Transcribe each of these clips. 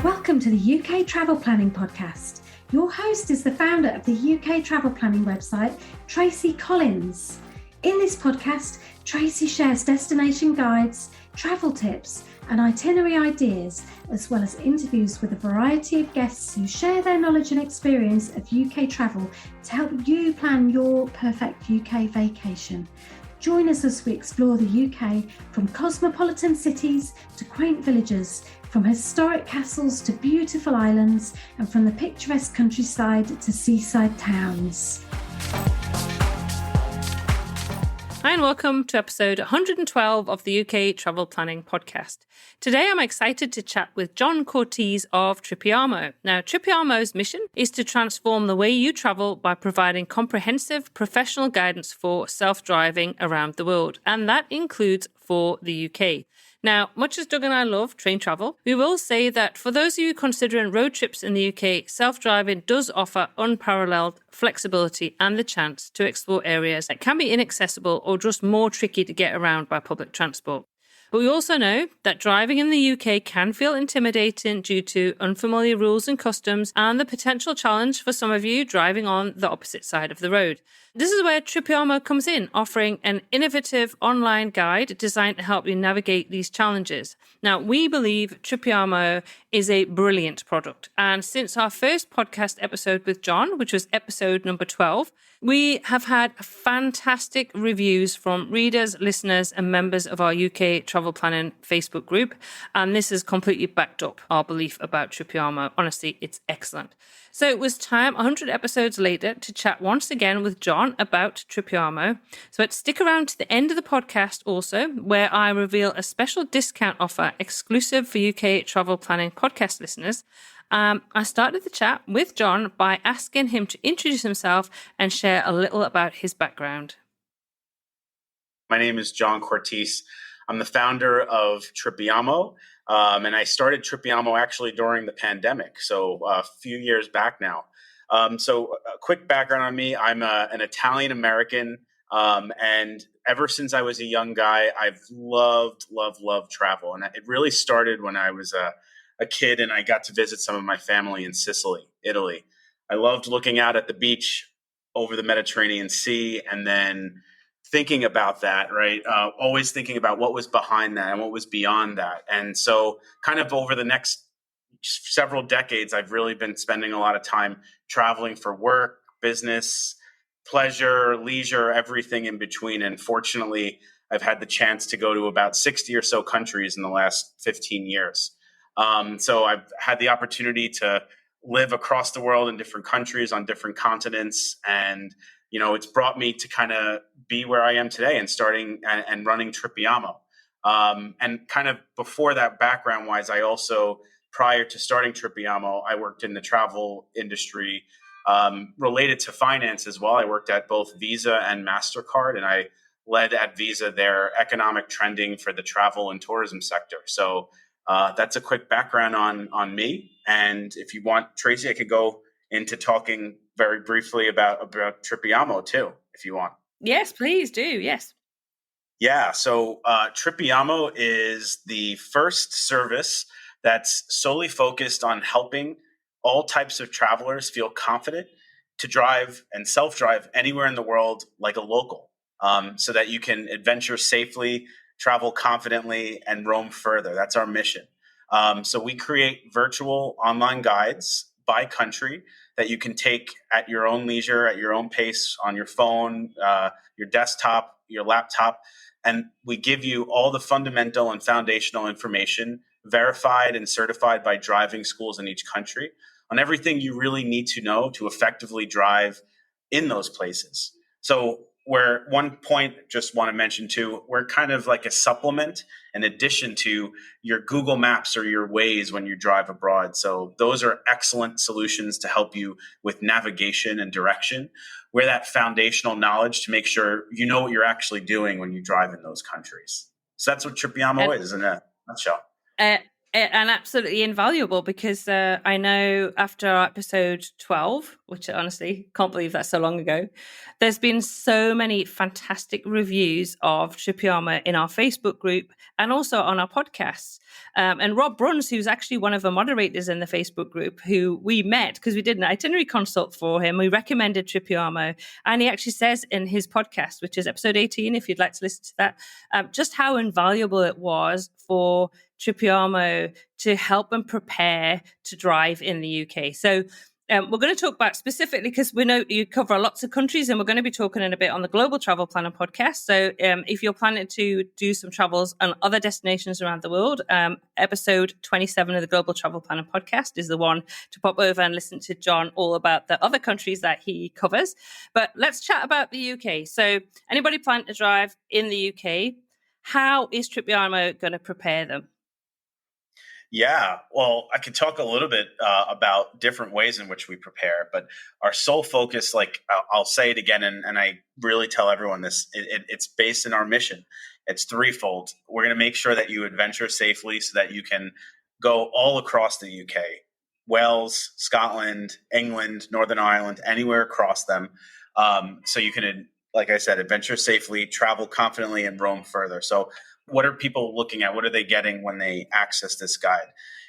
Welcome to the UK Travel Planning Podcast. Your host is the founder of the UK Travel Planning website, Tracy Collins. In this podcast, Tracy shares destination guides, travel tips, and itinerary ideas, as well as interviews with a variety of guests who share their knowledge and experience of UK travel to help you plan your perfect UK vacation. Join us as we explore the UK from cosmopolitan cities to quaint villages, from historic castles to beautiful islands, and from the picturesque countryside to seaside towns. Hi and welcome to episode 112 of the UK Travel Planning Podcast. Today I'm excited to chat with John Cortese of Tripiamo. Now, Tripiamo's mission is to transform the way you travel by providing comprehensive professional guidance for self-driving around the world, and that includes for the UK. Now, much as Doug and I love train travel, we will say that for those of you considering road trips in the UK, self-driving does offer unparalleled flexibility and the chance to explore areas that can be inaccessible or just more tricky to get around by public transport. But we also know that driving in the UK can feel intimidating due to unfamiliar rules and customs and the potential challenge for some of you driving on the opposite side of the road. This is where Tripiamo comes in, offering an innovative online guide designed to help you navigate these challenges. Now, we believe Tripiamo is a brilliant product. And since our first podcast episode with John, which was episode number 12, we have had fantastic reviews from readers, listeners, and members of our UK Travel Planning Facebook group. And this has completely backed up our belief about Tripiamo. Honestly, it's excellent. So it was time 100 episodes later to chat once again with John about Tripiamo. So let's stick around to the end of the podcast also, where I reveal a special discount offer exclusive for UK Travel Planning podcast listeners. I started the chat with John by asking him to introduce himself and share a little about his background. My name is John Cortese. I'm the founder of Tripiamo, and I started Tripiamo actually during the pandemic, so a few years back now. So a quick background on me, I'm an Italian-American, and ever since I was a young guy, I've loved travel. And it really started when I was a kid and I got to visit some of my family in Sicily, Italy. I loved looking out at the beach over the Mediterranean Sea and then thinking about that, right? Always thinking about what was behind that and what was beyond that. And so kind of over the next several decades, I've really been spending a lot of time traveling for work, business, pleasure, leisure, everything in between. And fortunately, I've had the chance to go to about 60 or so countries in the last 15 years. So I've had the opportunity to live across the world in different countries on different continents. And, you know, it's brought me to kind of be where I am today and starting and running Tripiamo. And kind of before that, background wise, I also, prior to starting Tripiamo, I worked in the travel industry related to finance as well. I worked at both Visa and MasterCard, and I led at Visa their economic trending for the travel and tourism sector. So that's a quick background on me. And if you want, Tracy, I could go into talking very briefly about Tripiamo too, if you want. Yes, please do. Yes. Yeah. So Tripiamo is the first service that's solely focused on helping all types of travelers feel confident to drive and self-drive anywhere in the world like a local, so that you can adventure safely, travel confidently, and roam further. That's our mission. So we create virtual online guides by country that you can take at your own leisure, at your own pace, on your phone, your desktop, your laptop. And we give you all the fundamental and foundational information verified and certified by driving schools in each country on everything you really need to know to effectively drive in those places. So where one point, just want to mention too, we're kind of like a supplement in addition to your Google Maps or your Waze when you drive abroad. So those are excellent solutions to help you with navigation and direction. We're that foundational knowledge to make sure you know what you're actually doing when you drive in those countries. So that's what Tripiamo is in a nutshell. And absolutely invaluable, because I know after our episode 12, which I honestly can't believe that's so long ago, there's been so many fantastic reviews of Tripiamo in our Facebook group and also on our podcasts. And Rob Bruns, who's actually one of the moderators in the Facebook group, who we met because we did an itinerary consult for him. We recommended Tripiamo. And he actually says in his podcast, which is episode 18, if you'd like to listen to that, just how invaluable it was for Tripiamo to help them prepare to drive in the UK. So we're going to talk about specifically, because we know you cover lots of countries, and we're going to be talking in a bit on the Global Travel Planner podcast. So if you're planning to do some travels on other destinations around the world, episode 27 of the Global Travel Planner podcast is the one to pop over and listen to John all about the other countries that he covers. But let's chat about the UK. So anybody planning to drive in the UK, how is Tripiamo going to prepare them? Yeah, well, I could talk a little bit about different ways in which we prepare, but our sole focus, like I'll say it again, and I really tell everyone this, it's based in our mission. It's threefold. We're going to make sure that you adventure safely so that you can go all across the UK, Wales, Scotland, England, Northern Ireland, anywhere across them. So you can, like I said, adventure safely, travel confidently, and roam further. So what are people looking at? What are they getting when they access this guide?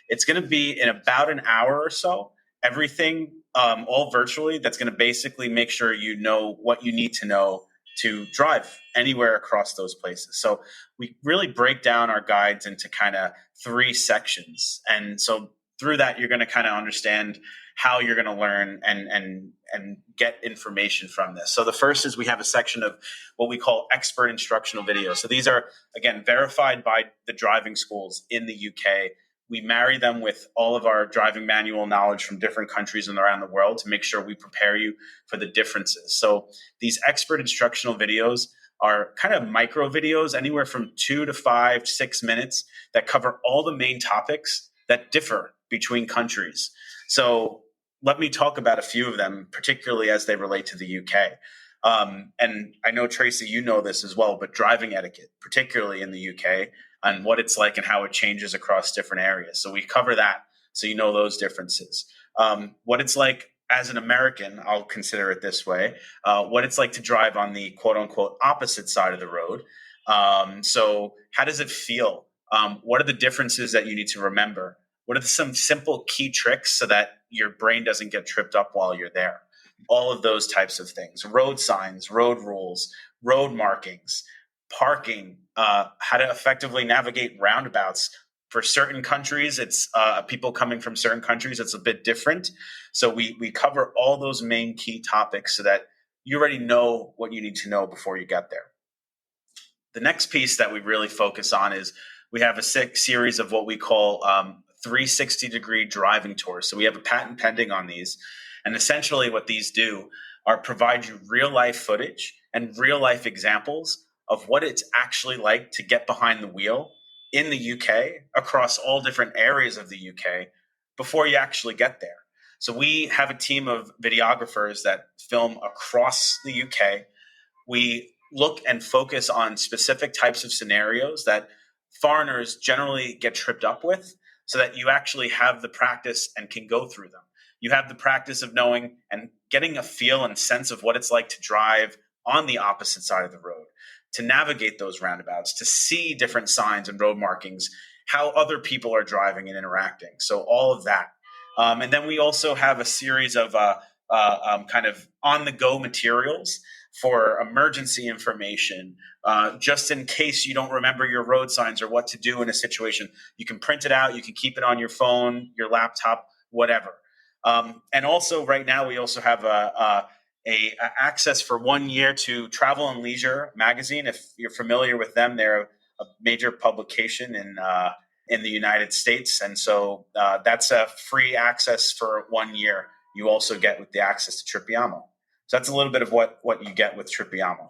It's going to be in about an hour or so, everything all virtually. That's going to basically make sure you know what you need to know to drive anywhere across those places. So we really break down our guides into kind of 3 sections. And so through that, you're going to kind of understand how you're going to learn and get information from this. So the first is we have a section of what we call expert instructional videos. So these are, again, verified by the driving schools in the UK. We marry them with all of our driving manual knowledge from different countries and around the world to make sure we prepare you for the differences. So these expert instructional videos are kind of micro videos, anywhere from 2 to 5 to 6 minutes, that cover all the main topics that differ between countries. So let me talk about a few of them, particularly as they relate to the UK. And I know, Tracy, you know this as well, but driving etiquette, particularly in the UK, and what it's like and how it changes across different areas. So we cover that, so you know those differences. What it's like as an American, I'll consider it this way, what it's like to drive on the quote-unquote opposite side of the road. So how does it feel? What are the differences that you need to remember? What are some simple key tricks so that your brain doesn't get tripped up while you're there? All of those types of things. Road signs, road rules, road markings, parking, how to effectively navigate roundabouts. For certain countries, it's people coming from certain countries, it's a bit different. So we cover all those main key topics so that you already know what you need to know before you get there. The next piece that we really focus on is we have a series of what we call 360-degree driving tours. So we have a patent pending on these. And essentially what these do are provide you real-life footage and real-life examples of what it's actually like to get behind the wheel in the UK across all different areas of the UK before you actually get there. So we have a team of videographers that film across the UK. We look and focus on specific types of scenarios that foreigners generally get tripped up with, so that you actually have the practice and can go through them. You have the practice of knowing and getting a feel and sense of what it's like to drive on the opposite side of the road, to navigate those roundabouts, to see different signs and road markings, how other people are driving and interacting. So all of that. And then we also have a series of kind of on-the-go materials for emergency information, just in case you don't remember your road signs or what to do in a situation. You can print it out, you can keep it on your phone, your laptop, whatever. And also right now we also have a access for 1 year to Travel and Leisure magazine. If you're familiar with them, they're a major publication in the United States. And so that's a free access for 1 year. You also get with the access to Tripiamo. So that's a little bit of what you get with Tripiamo.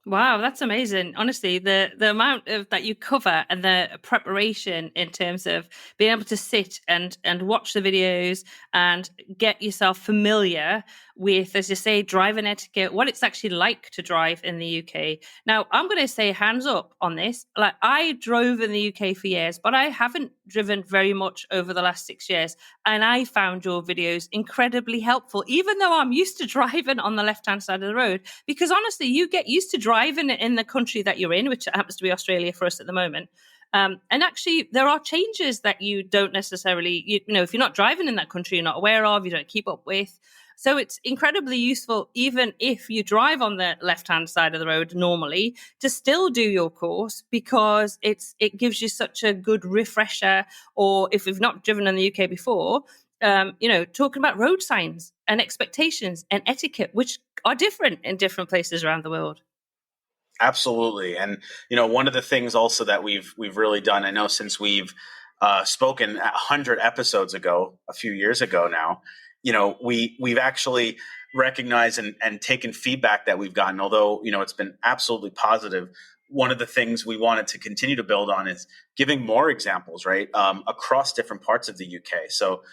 Wow, that's amazing. Honestly, the amount of that you cover and the preparation in terms of being able to sit and watch the videos and get yourself familiar with, as you say, driving etiquette, what it's actually like to drive in the UK. Now, I'm going to say hands up on this. Like, I drove in the UK for years, but I haven't driven very much over the last 6 years. And I found your videos incredibly helpful, even though I'm used to driving on the left-hand side of the road. Because honestly, you get used to driving in the country that you're in, which happens to be Australia for us at the moment. And actually, there are changes that you don't necessarily, if you're not driving in that country, you're not aware of, you don't keep up with. So it's incredibly useful, even if you drive on the left-hand side of the road normally, to still do your course, because it gives you such a good refresher. Or if you've not driven in the UK before, talking about road signs and expectations and etiquette, which are different in different places around the world. Absolutely. And, one of the things also that we've really done, I know since we've spoken 100 episodes ago, a few years ago now, we've actually recognized and taken feedback that we've gotten, although, it's been absolutely positive. One of the things we wanted to continue to build on is giving more examples, right, across different parts of the UK. So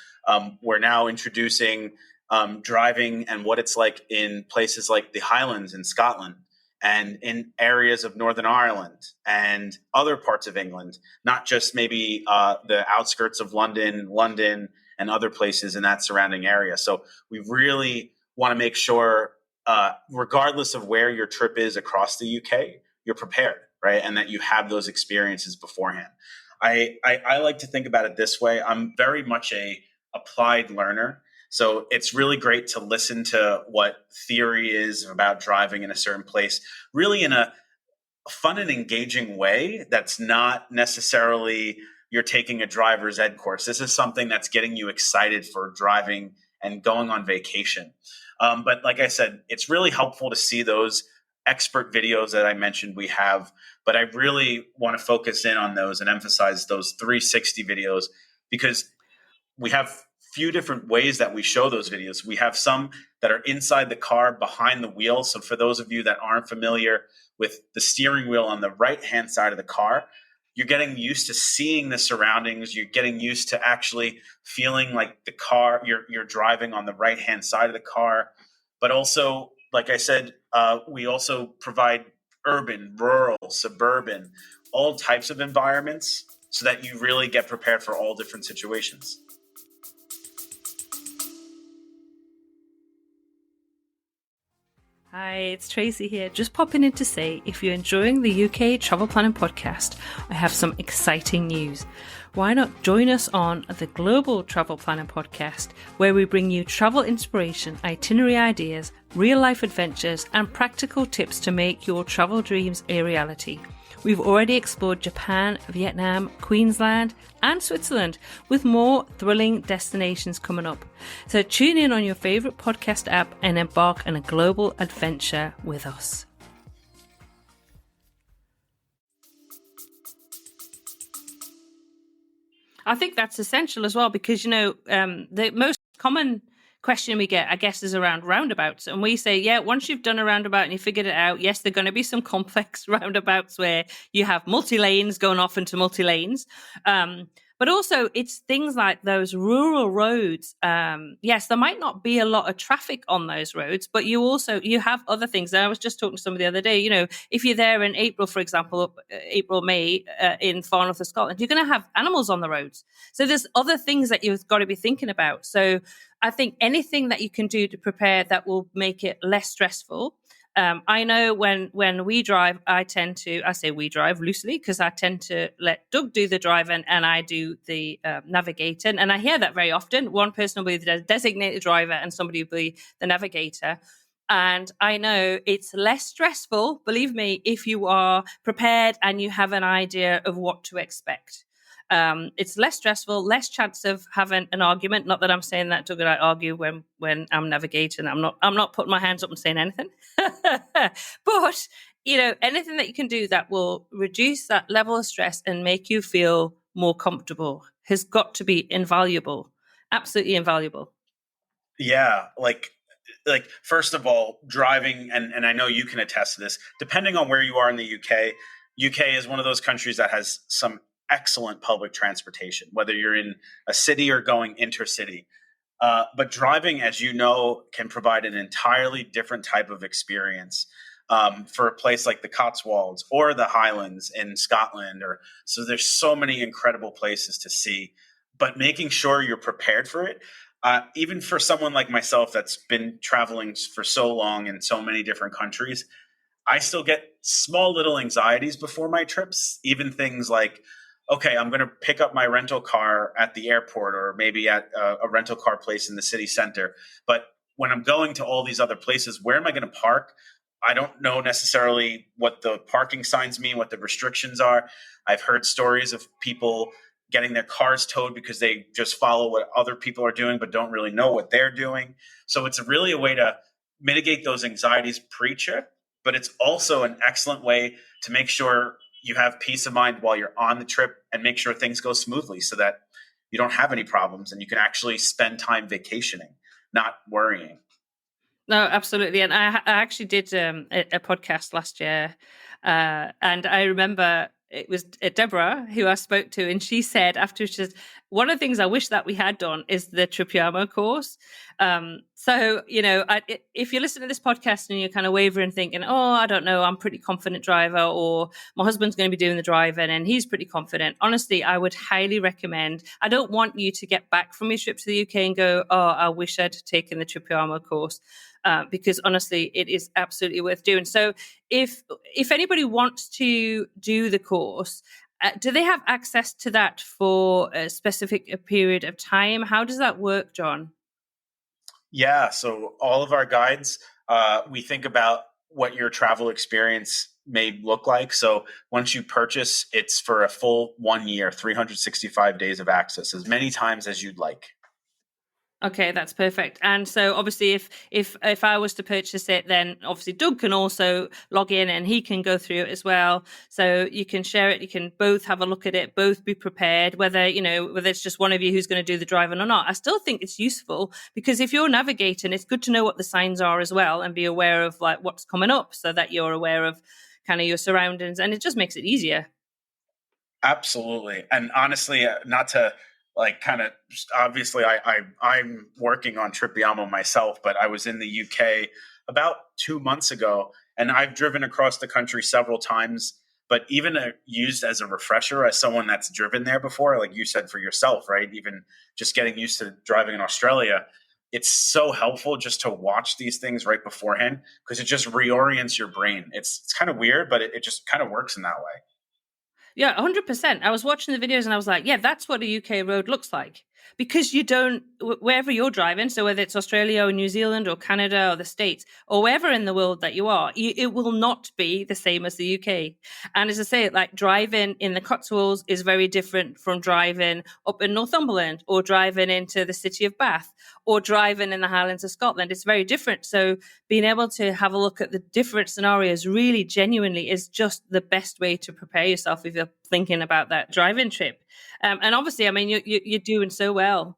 we're now introducing driving and what it's like in places like the Highlands in Scotland, and in areas of Northern Ireland and other parts of England, not just maybe the outskirts of London, and other places in that surrounding area. So we really want to make sure, regardless of where your trip is across the UK, you're prepared, right? And that you have those experiences beforehand. I like to think about it this way. I'm very much a applied learner. So it's really great to listen to what theory is about driving in a certain place, really in a fun and engaging way that's not necessarily you're taking a driver's ed course. This is something that's getting you excited for driving and going on vacation. But like I said, it's really helpful to see those expert videos that I mentioned we have, but I really want to focus in on those and emphasize those 360 videos, because we have few different ways that we show those videos. We have some that are inside the car behind the wheel. So for those of you that aren't familiar with the steering wheel on the right-hand side of the car, you're getting used to seeing the surroundings. You're getting used to actually feeling like the car, you're driving on the right-hand side of the car. But also, like I said, we also provide urban, rural, suburban, all types of environments so that you really get prepared for all different situations. Hi, it's Tracy here. Just popping in to say, if you're enjoying the UK Travel Planning Podcast, I have some exciting news. Why not join us on the Global Travel Planning Podcast, where we bring you travel inspiration, itinerary ideas, real-life adventures, and practical tips to make your travel dreams a reality. We've already explored Japan, Vietnam, Queensland, and Switzerland, with more thrilling destinations coming up. So tune in on your favourite podcast app and embark on a global adventure with us. I think that's essential as well, because, the most common question we get, I guess, is around roundabouts. And we say, yeah, once you've done a roundabout and you figured it out, yes, there are going to be some complex roundabouts where you have multi-lanes going off into multi-lanes. But also it's things like those rural roads. Yes, there might not be a lot of traffic on those roads, but you have other things. And I was just talking to somebody the other day, if you're there in April, for example, May, in far north of Scotland, you're going to have animals on the roads. So there's other things that you've got to be thinking about. So I think anything that you can do to prepare that will make it less stressful. I know when we drive, I say we drive loosely, because I tend to let Doug do the driving and I do the navigating. And I hear that very often. One person will be the designated driver and somebody will be the navigator. And I know it's less stressful, believe me, if you are prepared and you have an idea of what to expect. It's less stressful, less chance of having an argument. Not that I'm saying that Doug and I argue when I'm navigating. I'm not putting my hands up and saying anything. But anything that you can do that will reduce that level of stress and make you feel more comfortable has got to be invaluable. Absolutely invaluable. Yeah, like first of all, driving, and I know you can attest to this, depending on where you are in the UK is one of those countries that has some excellent public transportation, whether you're in a city or going intercity. But driving, as you know, can provide an entirely different type of experience for a place like the Cotswolds or the Highlands in Scotland. So there's so many incredible places to see, but making sure you're prepared for it. Even for someone like myself that's been traveling for so long in so many different countries, I still get small little anxieties before my trips, even things like, okay, I'm going to pick up my rental car at the airport or maybe at a rental car place in the city center. But when I'm going to all these other places, where am I going to park? I don't know necessarily what the parking signs mean, what the restrictions are. I've heard stories of people getting their cars towed because they just follow what other people are doing, but don't really know what they're doing. So it's really a way to mitigate those anxieties pre-trip, but it's also an excellent way to make sure you have peace of mind while you're on the trip and make sure things go smoothly so that you don't have any problems and you can actually spend time vacationing, not worrying. No, absolutely. And I actually did a podcast last year. And I remember it was Deborah who I spoke to, and she said after, she said, one of the things I wish that we had done is the Tripiamo course. So, if you listen to this podcast and you're kind of wavering thinking, oh, I don't know, I'm a pretty confident driver, or my husband's going to be doing the driving and he's pretty confident. Honestly, I would highly recommend. I don't want you to get back from your trip to the UK and go, oh, I wish I'd taken the Tripiamo course. Because honestly, it is absolutely worth doing. So if anybody wants to do the course, do they have access to that for a specific period of time? How does that work, John? Yeah, so all of our guides, we think about what your travel experience may look like. So once you purchase, it's for a full 1 year, 365 days of access, as many times as you'd like. Okay, that's perfect. And so obviously if I was to purchase it, then obviously Doug can also log in and he can go through it as well. So you can share it, you can both have a look at it, both be prepared, whether it's just one of you who's going to do the driving or not. I still think it's useful because if you're navigating, it's good to know what the signs are as well and be aware of like what's coming up so that you're aware of kind of your surroundings, and it just makes it easier. Absolutely. And honestly, not to obviously I'm working on Tripiamo myself, but I was in the UK about 2 months ago and I've driven across the country several times, but even used as a refresher as someone that's driven there before, like you said for yourself, right? Even just getting used to driving in Australia, it's so helpful just to watch these things right beforehand because it just reorients your brain. It's kind of weird, but it just kind of works in that way. Yeah, 100%. I was watching the videos and I was like, yeah, that's what a UK road looks like. Because you don't, wherever you're driving, so whether it's Australia or New Zealand or Canada or the States or wherever in the world that you are, it will not be the same as the UK. And as I say, like driving in the Cotswolds is very different from driving up in Northumberland or driving into the city of Bath or driving in the Highlands of Scotland. It's very different. So being able to have a look at the different scenarios really genuinely is just the best way to prepare yourself if you're thinking about that driving trip. And obviously, I mean, you're doing so well.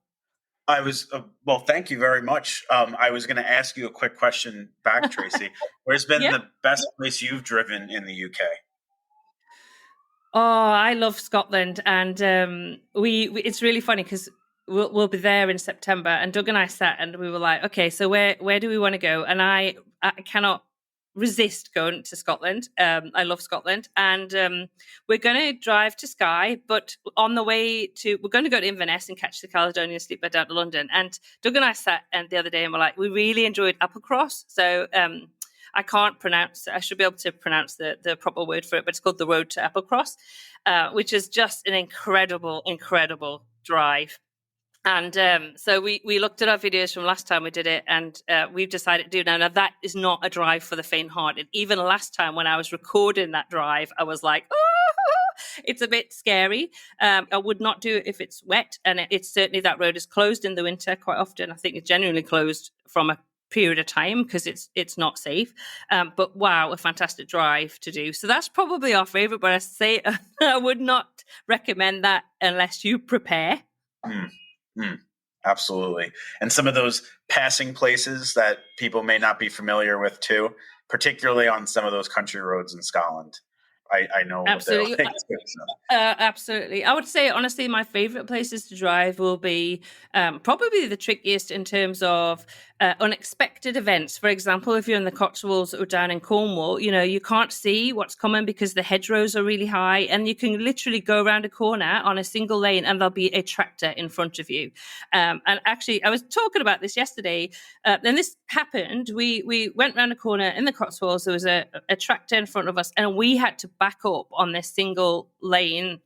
I was well. Thank you very much. I was going to ask you a quick question back, Tracy. Where's been Yeah. the best place you've driven in the UK? Oh, I love Scotland, and we it's really funny because we'll be there in September, and Doug and I sat and we were like, okay, so where do we want to go? And I cannot resist going to Scotland. I love Scotland, and we're going to drive to Skye, but on the way we're going to go to Inverness and catch the Caledonian Sleeper down to London. And Doug and I sat and the other day and we're like, we really enjoyed Applecross, so. I can't pronounce. I should be able to pronounce the proper word for it, but it's called the Road to Applecross, which is just an incredible, incredible drive. And so we looked at our videos from last time we did it, and we've decided to do now. Now that is not a drive for the faint-hearted. Even last time when I was recording that drive, I was like, oh, it's a bit scary. I would not do it if it's wet, and it's certainly that road is closed in the winter quite often. I think it's genuinely closed from a period of time because it's not safe. But wow, a fantastic drive to do. So that's probably our favorite. But I say I would not recommend that unless you prepare. Absolutely. And some of those passing places that people may not be familiar with too, particularly on some of those country roads in Scotland. I know what they're Absolutely. like. Absolutely. I would say, honestly, my favorite places to drive will be probably the trickiest in terms of unexpected events. For example, if you're in the Cotswolds or down in Cornwall, you can't see what's coming because the hedgerows are really high, and you can literally go around a corner on a single lane and there'll be a tractor in front of you. And actually, I was talking about this yesterday, and this happened. We went around a corner in the Cotswolds. There was a tractor in front of us, and we had to back up on this single lane,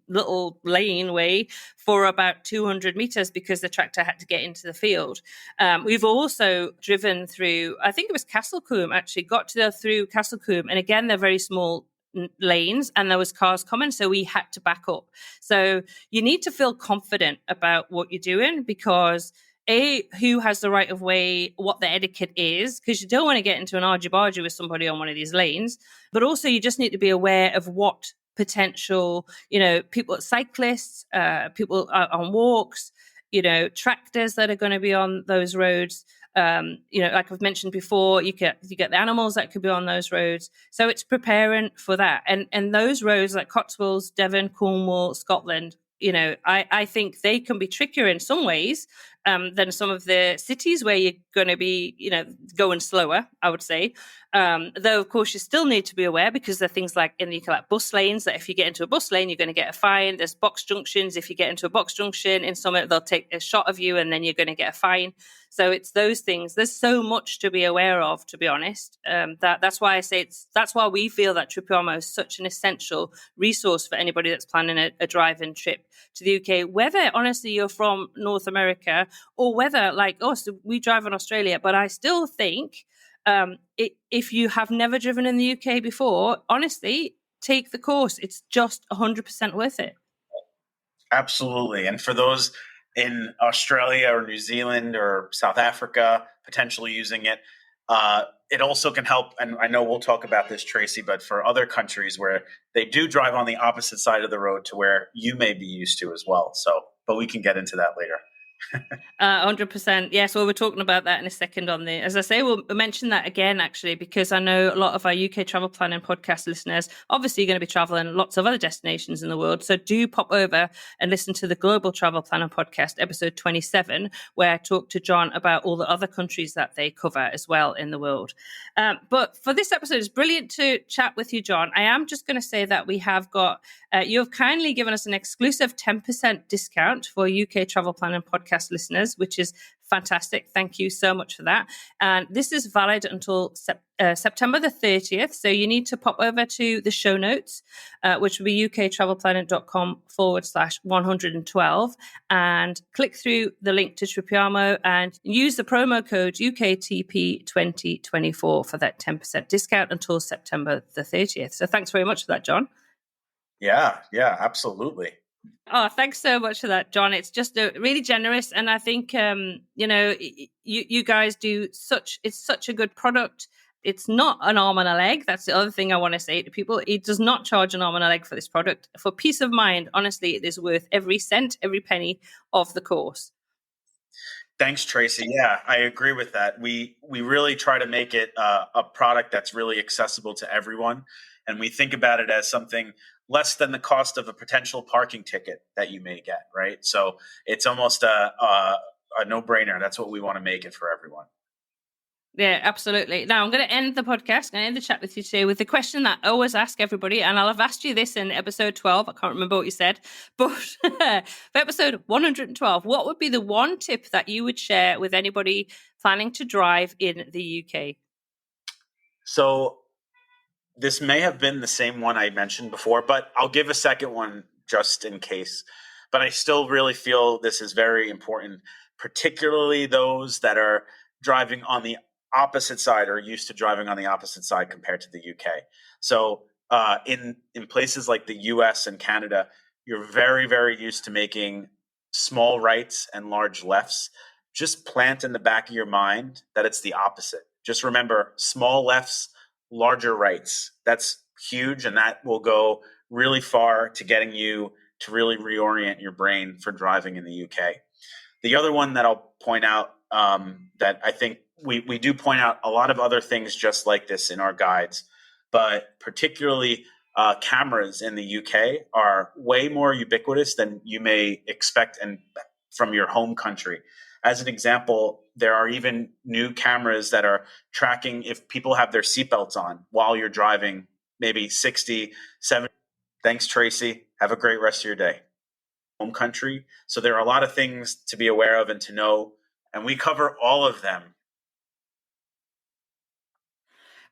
little laneway for about 200 meters because the tractor had to get into the field. We've also driven through, I think it was Castlecombe, actually got to through Castlecombe. And again, they're very small lanes and there was cars coming, so we had to back up. So you need to feel confident about what you're doing, because who has the right of way, what the etiquette is, because you don't want to get into an argy-bargy with somebody on one of these lanes. But also you just need to be aware of what potential, people, cyclists, people on walks, tractors that are going to be on those roads. Like I've mentioned before, you get the animals that could be on those roads. So it's preparing for that. And those roads like Cotswolds, Devon, Cornwall, Scotland, I think they can be trickier in some ways than some of the cities where you're going to be, going slower, I would say. Though, of course, you still need to be aware, because there are things like bus lanes, that if you get into a bus lane, you're going to get a fine. There's box junctions. If you get into a box junction in some, they'll take a shot of you and then you're going to get a fine. So it's those things. There's so much to be aware of, to be honest. That's why I say that's why we feel that Tripiamo is such an essential resource for anybody that's planning a driving trip to the UK, whether honestly you're from North America or whether like us, we drive in Australia. But I still think if you have never driven in the UK before, honestly, take the course. It's just 100% worth it. Absolutely. And for those in Australia or New Zealand or South Africa potentially using it, it also can help. And I know we'll talk about this, Tracy, but for other countries where they do drive on the opposite side of the road to where you may be used to as well. So, but we can get into that later. 100%. Yes, well, we're talking about that in a second on the, as I say, we'll mention that again, actually, because I know a lot of our UK travel planning podcast listeners, obviously you're going to be traveling lots of other destinations in the world. So do pop over and listen to the Global Travel Planning podcast, episode 27, where I talk to John about all the other countries that they cover as well in the world. But for this episode, it's brilliant to chat with you, John. I am just going to say that we have got, you have kindly given us an exclusive 10% discount for UK travel planning podcast listeners, which is fantastic. Thank you so much for that. And this is valid until September the 30th. So you need to pop over to the show notes, which will be uktravelplanning.com/112, and click through the link to Tripiamo and use the promo code UKTP2024 for that 10% discount until September the 30th. So thanks very much for that, John. Yeah, absolutely. Oh, thanks so much for that, John. It's just really generous. And I think, you guys it's such a good product. It's not an arm and a leg. That's the other thing I want to say to people. It does not charge an arm and a leg for this product. For peace of mind, honestly, it is worth every cent, every penny of the course. Thanks, Tracy. Yeah, I agree with that. We really try to make it a product that's really accessible to everyone. And we think about it as something less than the cost of a potential parking ticket that you may get, right? So it's almost a no-brainer. That's what we want to make it for everyone. Yeah, absolutely. Now, I'm going to end the podcast, going to end the chat with you today with the question that I always ask everybody, and I'll have asked you this in episode 12. I can't remember what you said, but for episode 112, what would be the one tip that you would share with anybody planning to drive in the UK? So this may have been the same one I mentioned before, but I'll give a second one just in case. But I still really feel this is very important, particularly those that are driving on the opposite side or used to driving on the opposite side compared to the UK. So in places like the US and Canada, you're very, very used to making small rights and large lefts. Just plant in the back of your mind that it's the opposite. Just remember, small lefts, larger rights. That's huge, and that will go really far to getting you to really reorient your brain for driving in the UK. The other one that I'll point out, that I think we do point out a lot of other things just like this in our guides, but particularly cameras in the UK are way more ubiquitous than you may expect and from your home country. As an example, there are even new cameras that are tracking if people have their seatbelts on while you're driving, maybe 60, 70. Thanks, Tracy. Have a great rest of your day. Home country. So there are a lot of things to be aware of and to know, and we cover all of them.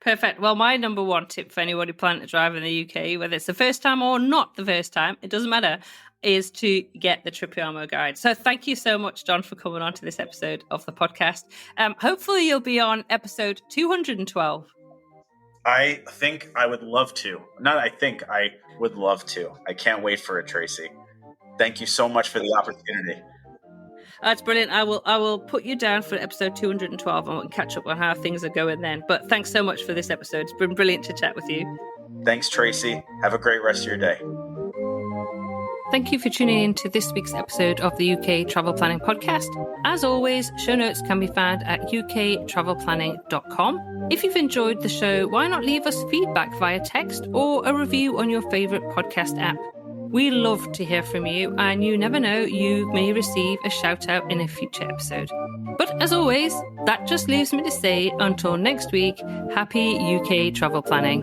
Perfect. Well, my number one tip for anybody planning to drive in the UK, whether it's the first time or not the first time, it doesn't matter, is to get the Tripiamo guide. So thank you so much, John, for coming on to this episode of the podcast. Hopefully you'll be on episode 212. I think I would love to. I would love to. I can't wait for it, Tracy. Thank you so much for the opportunity. That's brilliant. I will put you down for episode 212 and we'll catch up on how things are going then. But thanks so much for this episode. It's been brilliant to chat with you. Thanks, Tracy. Have a great rest of your day. Thank you for tuning in to this week's episode of the UK Travel Planning Podcast. As always, show notes can be found at uktravelplanning.com. If you've enjoyed the show, why not leave us feedback via text or a review on your favourite podcast app? We love to hear from you, and you never know, you may receive a shout out in a future episode. But as always, that just leaves me to say, until next week, happy UK travel planning.